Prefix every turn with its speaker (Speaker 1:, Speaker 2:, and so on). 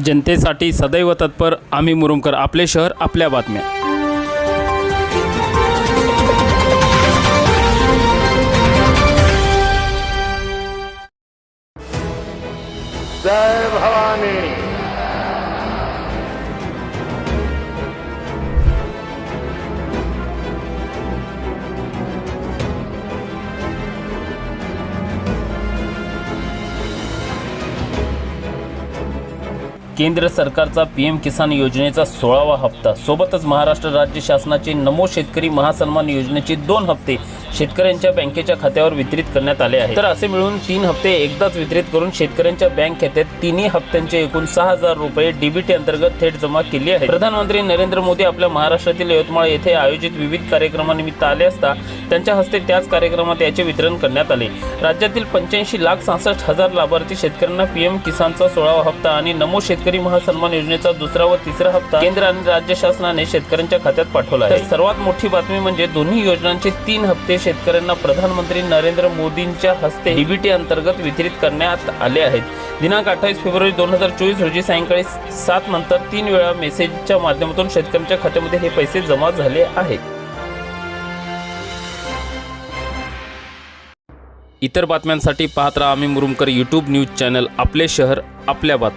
Speaker 1: जनतेसाठी सदैव तत्पर आम्ही मुरुमकर, आपले शहर आपल्या बातम्या।
Speaker 2: जय भवानी।
Speaker 1: केंद्र सरकारचा पीएम किसान योजनेचा 16वा हप्ता, सोबतच महाराष्ट्र राज्य शासनाचे नमो शेतकरी महासन्मान योजनेचे 2 हप्ते शेतकऱ्यांच्या बँकेच्या खात्यावर वितरित करण्यात आले आहेत। तर असे मिळून 3 हप्ते एकदाच वितरित करून शेतकऱ्यांच्या बँक खात्यात तिन्ही हप्त्यांचे एकूण 6000 रुपये डीबीटी अंतर्गत थेट जमा केले आहेत। प्रधानमंत्री नरेंद्र मोदी आपल्या महाराष्ट्रातील यवतमाळ येथे आयोजित विविध कार्यक्रमानिमित्त आले असता त्यांच्या हस्ते त्याच कार्यक्रमात याचे वितरण करण्यात आले। राज्यातील 85,66,000 लाभार्थी शेतकऱ्यांना पीएम किसानचा 16वा हप्ता आणि नमो शेतकरी महासन्मान योजनेचा 2रा व 3रा हप्ता केंद्र आणि राज्य शासनाने शेतकऱ्यांच्या खात्यात पाठवला आहे। सर्वात मोठी बातमी म्हणजे दोन्ही योजनांचे 3 हप्ते शेतकऱ्यांना प्रधानमंत्री नरेंद्र मोदींच्या हस्ते डीबीटी अंतर्गत वितरित करण्यात आले आहेत। दिनांक 28 फेब्रुवारी 2024 रोजी सायंकाळी 7 नंतर 3 वेळा मेसेजच्या माध्यमातून शेतकऱ्यांच्या खात्यामध्ये हे पैसे जमा झाले आहेत। इतर बातम्यांसाठी पाहत राहा आम्ही मुरुमकर यूट्यूब न्यूज चॅनल, आपले शहर आपल्या बातम्या।